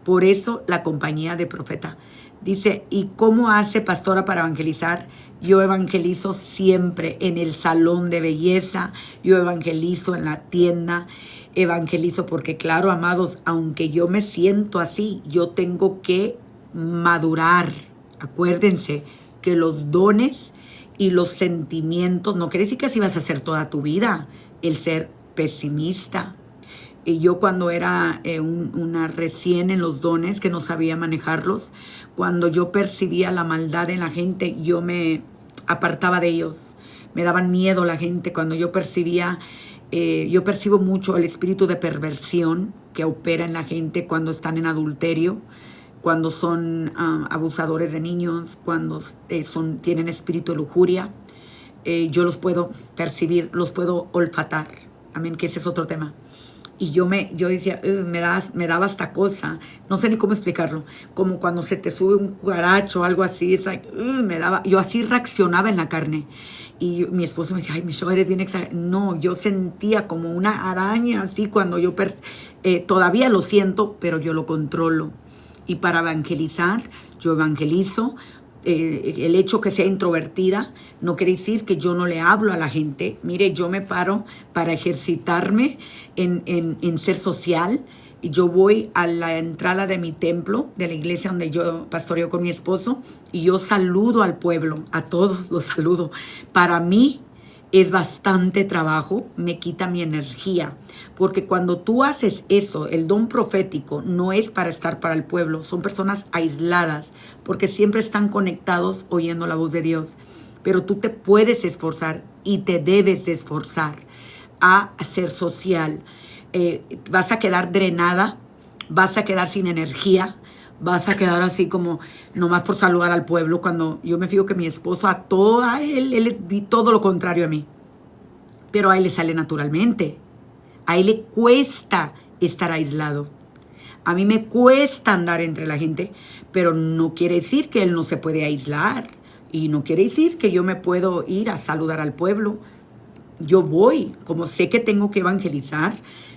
Por eso la compañía de profeta. Dice, ¿y cómo hace pastora para evangelizar? Yo evangelizo siempre en el salón de belleza, yo evangelizo en la tienda, evangelizo porque claro, amados, aunque yo me siento así, yo tengo que madurar. Acuérdense que los dones y los sentimientos, no quiere decir que así vas a hacer toda tu vida, el ser pesimista. Y yo cuando era una recién en los dones, que no sabía manejarlos, cuando yo percibía la maldad en la gente, yo me apartaba de ellos. Me daban miedo la gente. Cuando yo percibo mucho el espíritu de perversión que opera en la gente cuando están en adulterio, cuando son abusadores de niños, cuando tienen espíritu de lujuria. Yo los puedo percibir, los puedo olfatar. Amén, que ese es otro tema. Y yo decía, me daba hasta cosa, no sé ni cómo explicarlo, como cuando se te sube un cucaracho o algo así, yo así reaccionaba en la carne. Y mi esposo me decía, ay, Michelle, eres bien exagerada. No, yo sentía como una araña así cuando todavía lo siento, pero yo lo controlo. Y para evangelizar, yo evangelizo. El hecho que sea introvertida no quiere decir que yo no le hablo a la gente. Mire, yo me paro para ejercitarme en ser social. Y yo voy a la entrada de mi templo, de la iglesia donde yo pastoreo con mi esposo, y yo saludo al pueblo, a todos los saludo. Para mí es bastante trabajo, me quita mi energía, porque cuando tú haces eso, el don profético no es para estar para el pueblo, son personas aisladas, porque siempre están conectados oyendo la voz de Dios. Pero tú te puedes esforzar y te debes de esforzar a ser social. Vas a quedar drenada, vas a quedar sin energía, vas a quedar así como nomás por saludar al pueblo. Cuando yo me fijo que mi esposo él es todo lo contrario a mí, pero a él le sale naturalmente. A él le cuesta estar aislado. A mí me cuesta andar entre la gente, pero no quiere decir que él no se puede aislar y no quiere decir que yo me puedo ir a saludar al pueblo. Yo voy, como sé que tengo que evangelizar,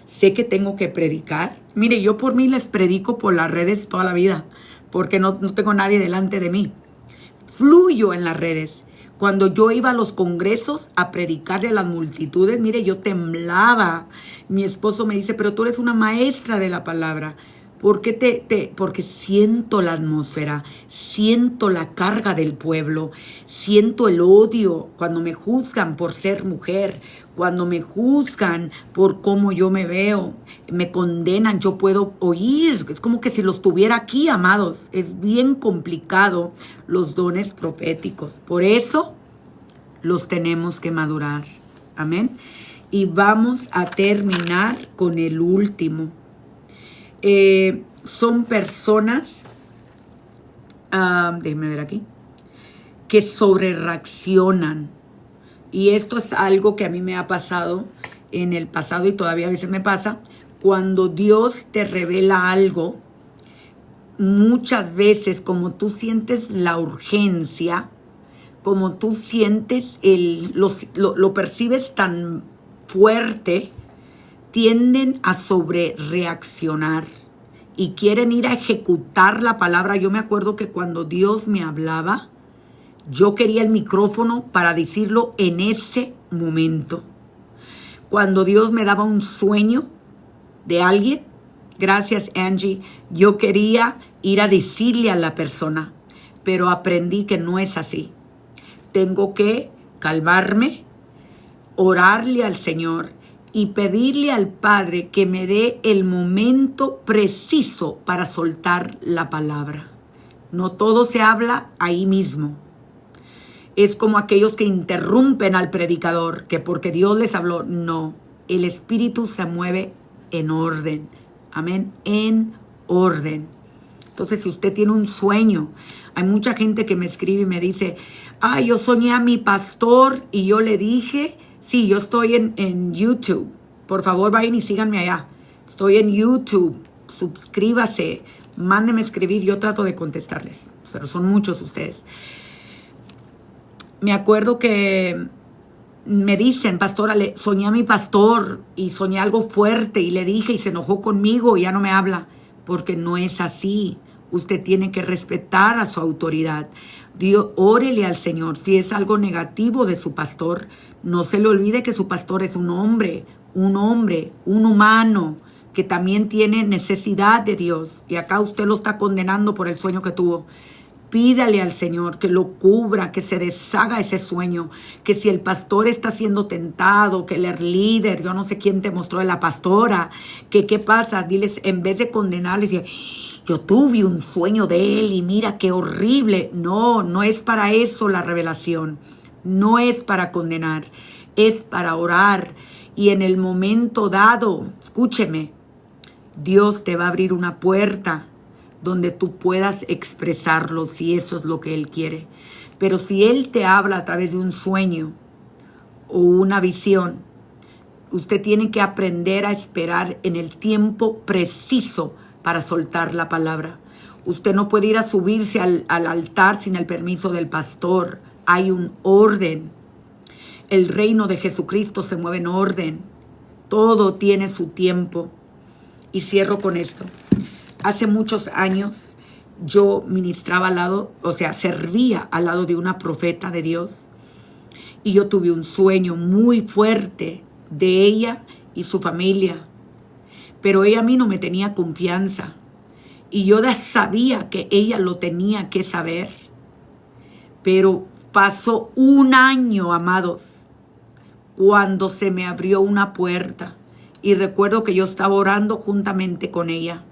sé que tengo que predicar. Mire, yo por mí les predico por las redes toda la vida, porque no tengo nadie delante de mí. Fluyo en las redes. Cuando yo iba a los congresos a predicarle a las multitudes, mire, yo temblaba. Mi esposo me dice, pero tú eres una maestra de la palabra. ¿Por qué porque siento la atmósfera, siento la carga del pueblo, siento el odio cuando me juzgan por ser mujer, cuando me juzgan por cómo yo me veo, me condenan, yo puedo oír, es como que si los tuviera aquí, amados. Es bien complicado los dones proféticos, por eso los tenemos que madurar, amén. Y vamos a terminar con el último. Son personas, déjenme ver aquí, que sobrereaccionan. Y esto es algo que a mí me ha pasado en el pasado y todavía a veces me pasa. Cuando Dios te revela algo, muchas veces como tú sientes la urgencia, como tú sientes, lo percibes tan fuerte, tienden a sobrereaccionar y quieren ir a ejecutar la palabra. Yo me acuerdo que cuando Dios me hablaba, yo quería el micrófono para decirlo en ese momento. Cuando Dios me daba un sueño de alguien, gracias Angie, yo quería ir a decirle a la persona, pero aprendí que no es así. Tengo que calmarme, orarle al Señor y pedirle al Padre que me dé el momento preciso para soltar la palabra. No todo se habla ahí mismo. Es como aquellos que interrumpen al predicador, que porque Dios les habló. No, el Espíritu se mueve en orden. Amén, en orden. Entonces, si usted tiene un sueño, hay mucha gente que me escribe y me dice, yo soñé a mi pastor y yo le dije, sí, yo estoy en YouTube. Por favor, vayan y síganme allá. Estoy en YouTube. Suscríbase. Mándenme escribir. Yo trato de contestarles. Pero son muchos ustedes. Me acuerdo que me dicen, pastora, soñé a mi pastor y soñé algo fuerte y le dije y se enojó conmigo y ya no me habla. Porque no es así. Usted tiene que respetar a su autoridad. Dios, órele al Señor. Si es algo negativo de su pastor, no se le olvide que su pastor es un hombre, un humano, que también tiene necesidad de Dios. Y acá usted lo está condenando por el sueño que tuvo. Pídale al Señor que lo cubra, que se deshaga ese sueño, que si el pastor está siendo tentado, que el líder, yo no sé quién te mostró de la pastora, que qué pasa, diles, en vez de condenarles, yo tuve un sueño de él y mira qué horrible. No, no es para eso la revelación, no es para condenar, es para orar. Y en el momento dado, escúcheme, Dios te va a abrir una puerta donde tú puedas expresarlo si eso es lo que Él quiere. Pero si Él te habla a través de un sueño o una visión, usted tiene que aprender a esperar en el tiempo preciso para soltar la palabra. Usted no puede ir a subirse al altar sin el permiso del pastor. Hay un orden. El reino de Jesucristo se mueve en orden. Todo tiene su tiempo. Y cierro con esto. Hace muchos años yo ministraba al lado, servía al lado de una profeta de Dios. Y yo tuve un sueño muy fuerte de ella y su familia. Pero ella a mí no me tenía confianza. Y yo ya sabía que ella lo tenía que saber. Pero pasó un año, amados, cuando se me abrió una puerta. Y recuerdo que yo estaba orando juntamente con ella.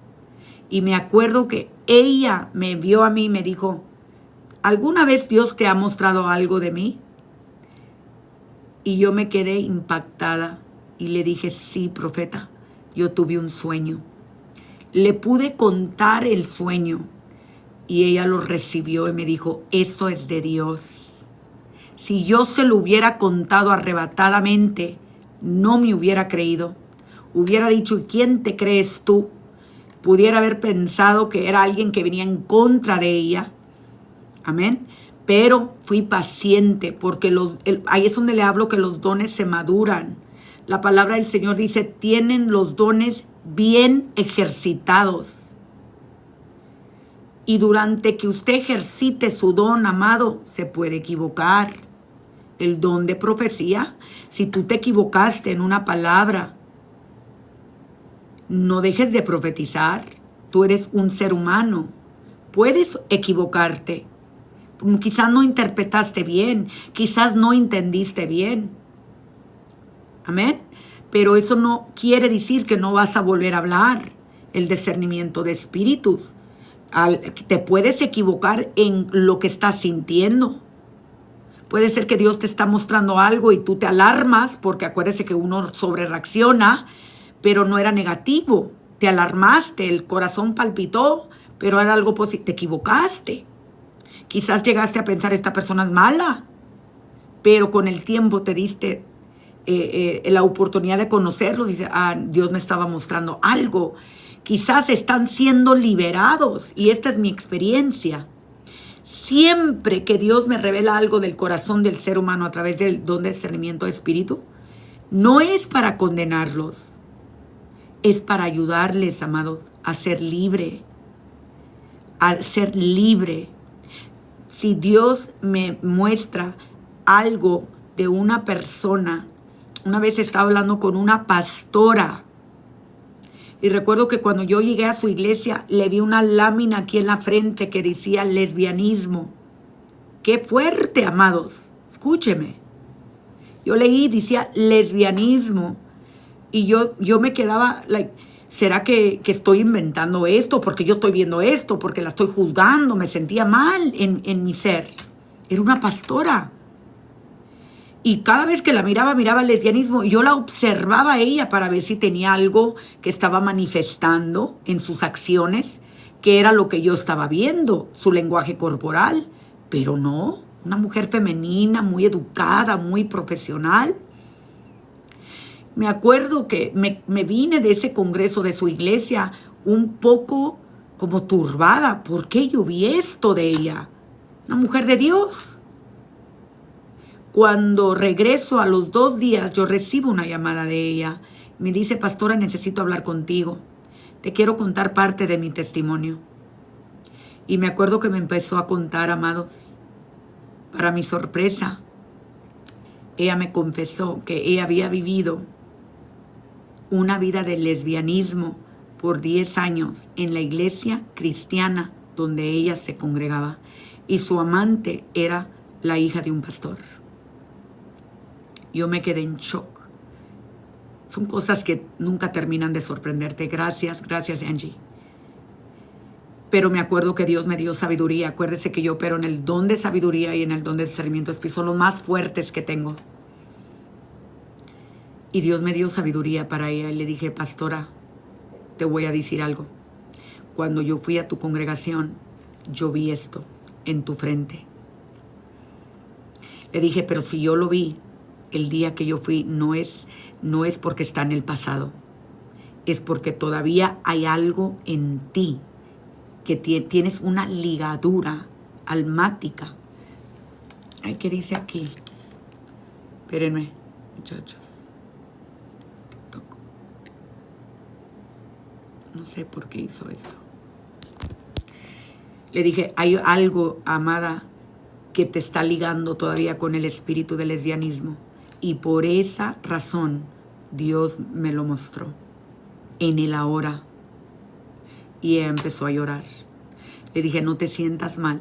Y me acuerdo que ella me vio a mí y me dijo, ¿alguna vez Dios te ha mostrado algo de mí? Y yo me quedé impactada y le dije, sí, profeta, yo tuve un sueño. Le pude contar el sueño y ella lo recibió y me dijo, esto es de Dios. Si yo se lo hubiera contado arrebatadamente, no me hubiera creído. Hubiera dicho, ¿y quién te crees tú? Pudiera haber pensado que era alguien que venía en contra de ella. Amén. Pero fui paciente porque ahí es donde le hablo que los dones se maduran. La palabra del Señor dice, tienen los dones bien ejercitados. Y durante que usted ejercite su don, amado, se puede equivocar. El don de profecía, si tú te equivocaste en una palabra, no dejes de profetizar. Tú eres un ser humano. Puedes equivocarte. Quizás no interpretaste bien. Quizás no entendiste bien. Amén. Pero eso no quiere decir que no vas a volver a hablar. El discernimiento de espíritus. Te puedes equivocar en lo que estás sintiendo. Puede ser que Dios te está mostrando algo y tú te alarmas, porque acuérdese que uno sobrereacciona, pero no era negativo. Te alarmaste, el corazón palpitó, pero era algo positivo. Te equivocaste. Quizás llegaste a pensar, esta persona es mala, pero con el tiempo te diste la oportunidad de conocerlos. Dice, Dios me estaba mostrando algo. Quizás están siendo liberados, y esta es mi experiencia. Siempre que Dios me revela algo del corazón del ser humano a través del don de discernimiento de espíritu, no es para condenarlos, es para ayudarles, amados, a ser libre, a ser libre. Si Dios me muestra algo de una persona, una vez estaba hablando con una pastora, y recuerdo que cuando yo llegué a su iglesia, le vi una lámina aquí en la frente que decía lesbianismo. ¡Qué fuerte, amados! Escúcheme. Yo leí, decía lesbianismo. Y yo me quedaba, ¿será que estoy inventando esto? Porque yo estoy viendo esto, porque la estoy juzgando. Me sentía mal en mi ser. Era una pastora. Y cada vez que la miraba el lesbianismo. Y yo la observaba a ella para ver si tenía algo que estaba manifestando en sus acciones, que era lo que yo estaba viendo, su lenguaje corporal. Pero no, una mujer femenina, muy educada, muy profesional. Me acuerdo que me vine de ese congreso de su iglesia un poco como turbada. ¿Por qué yo vi esto de ella? Una mujer de Dios. Cuando regreso a los 2 días, yo recibo una llamada de ella. Me dice, pastora, necesito hablar contigo. Te quiero contar parte de mi testimonio. Y me acuerdo que me empezó a contar, amados. Para mi sorpresa, ella me confesó que ella había vivido una vida de lesbianismo por 10 años en la iglesia cristiana donde ella se congregaba. Y su amante era la hija de un pastor. Yo me quedé en shock. Son cosas que nunca terminan de sorprenderte. Gracias Angie. Pero me acuerdo que Dios me dio sabiduría. Acuérdese que yo opero en el don de sabiduría y en el don de discernimiento espiritual. Son los más fuertes que tengo. Y Dios me dio sabiduría para ella. Y le dije, pastora, te voy a decir algo. Cuando yo fui a tu congregación, yo vi esto en tu frente. Le dije, pero si yo lo vi el día que yo fui, no es porque está en el pasado. Es porque todavía hay algo en ti que tienes una ligadura almática. Ay, ¿qué dice aquí? Espérenme, muchachos. No sé por qué hizo esto. Le dije, hay algo, amada, que te está ligando todavía con el espíritu del lesbianismo. Y por esa razón, Dios me lo mostró en el ahora. Y ella empezó a llorar. Le dije, no te sientas mal.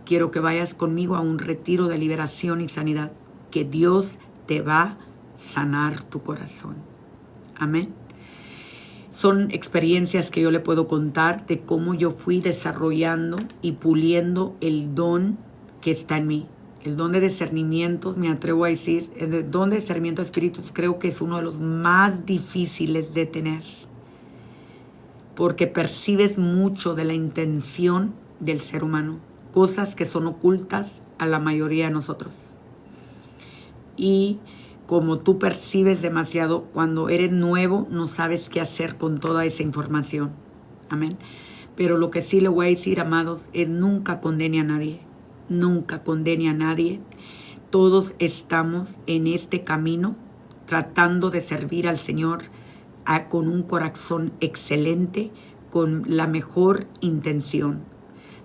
Quiero que vayas conmigo a un retiro de liberación y sanidad. Que Dios te va a sanar tu corazón. Amén. Son experiencias que yo le puedo contar de cómo yo fui desarrollando y puliendo el don que está en mí. El don de discernimiento, me atrevo a decir, el don de discernimiento de espíritus creo que es uno de los más difíciles de tener. Porque percibes mucho de la intención del ser humano. Cosas que son ocultas a la mayoría de nosotros. Y como tú percibes demasiado, cuando eres nuevo, no sabes qué hacer con toda esa información. Amén. Pero lo que sí le voy a decir, amados, es nunca condene a nadie. Nunca condene a nadie. Todos estamos en este camino tratando de servir al Señor con un corazón excelente, con la mejor intención.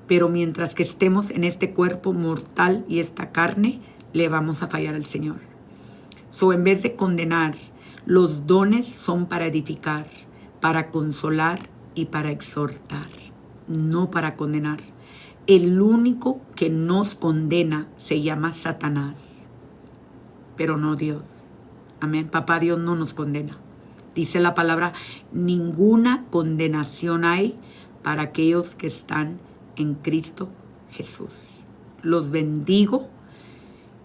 Pero mientras que estemos en este cuerpo mortal y esta carne, le vamos a fallar al Señor. En vez de condenar, los dones son para edificar, para consolar y para exhortar, no para condenar. El único que nos condena se llama Satanás, pero no Dios. Amén. Papá Dios no nos condena. Dice la palabra, ninguna condenación hay para aquellos que están en Cristo Jesús. Los bendigo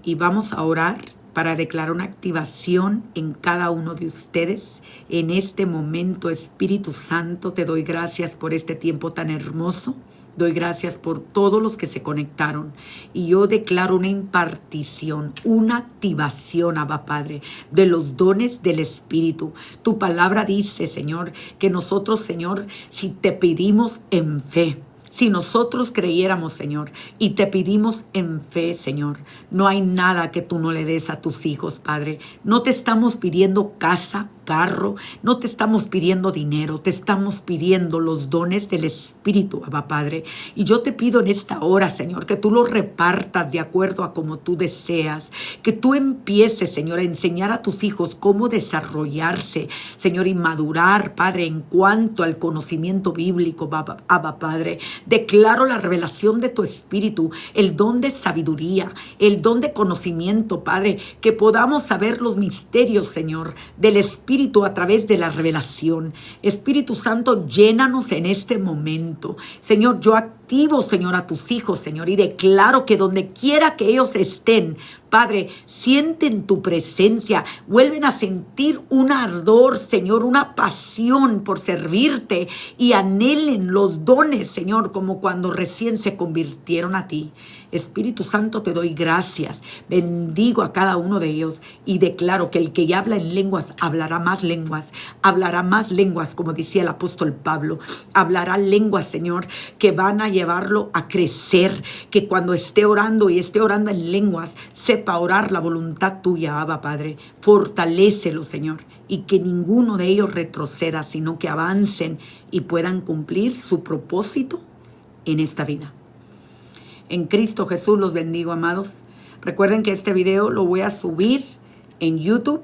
y vamos a orar para declarar una activación en cada uno de ustedes. En este momento, Espíritu Santo, te doy gracias por este tiempo tan hermoso. Doy gracias por todos los que se conectaron. Y yo declaro una impartición, una activación, Abba Padre, de los dones del Espíritu. Tu palabra dice, Señor, que nosotros, Señor, si te pedimos en fe, si nosotros creyéramos, Señor, y te pedimos en fe, Señor. No hay nada que tú no le des a tus hijos, Padre. No te estamos pidiendo casa, carro, no te estamos pidiendo dinero, te estamos pidiendo los dones del Espíritu, Abba Padre. Y yo te pido en esta hora, Señor, que tú los repartas de acuerdo a como tú deseas, que tú empieces, Señor, a enseñar a tus hijos cómo desarrollarse, Señor, y madurar, Padre, en cuanto al conocimiento bíblico, Abba Padre. Declaro la revelación de tu Espíritu, el don de sabiduría, el don de conocimiento, Padre, que podamos saber los misterios, Señor, del Espíritu a través de la revelación. Espíritu Santo, llénanos en este momento. Señor, yo activo, Señor, a tus hijos, Señor, y declaro que donde quiera que ellos estén, Padre, sienten tu presencia, vuelven a sentir un ardor, Señor, una pasión por servirte y anhelen los dones, Señor, como cuando recién se convirtieron a ti. Espíritu Santo, te doy gracias. Bendigo a cada uno de ellos y declaro que el que ya habla en lenguas hablará más lenguas, como decía el apóstol Pablo. Hablará lenguas, Señor, que van a llevarlo a crecer, que cuando esté orando en lenguas, sepa orar la voluntad tuya, Abba Padre. Fortalécelo, Señor, y que ninguno de ellos retroceda, sino que avancen y puedan cumplir su propósito en esta vida. En Cristo Jesús los bendigo, amados. Recuerden que este video lo voy a subir en YouTube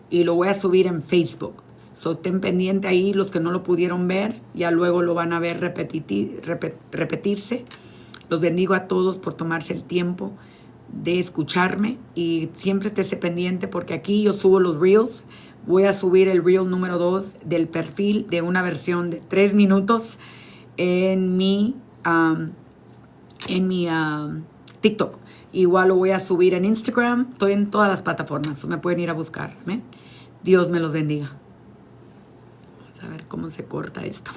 y lo voy a subir en Facebook. So, estén pendientes ahí los que no lo pudieron ver. Ya luego lo van a ver repetirse. Los bendigo a todos por tomarse el tiempo de escucharme. Y siempre esté pendiente porque aquí yo subo los Reels. Voy a subir el Reel número 2 del perfil de una versión de 3 minutos en mi TikTok. Igual lo voy a subir en Instagram. Estoy en todas las plataformas. Me pueden ir a buscar. ¿Ven? Dios me los bendiga. Vamos a ver cómo se corta esto.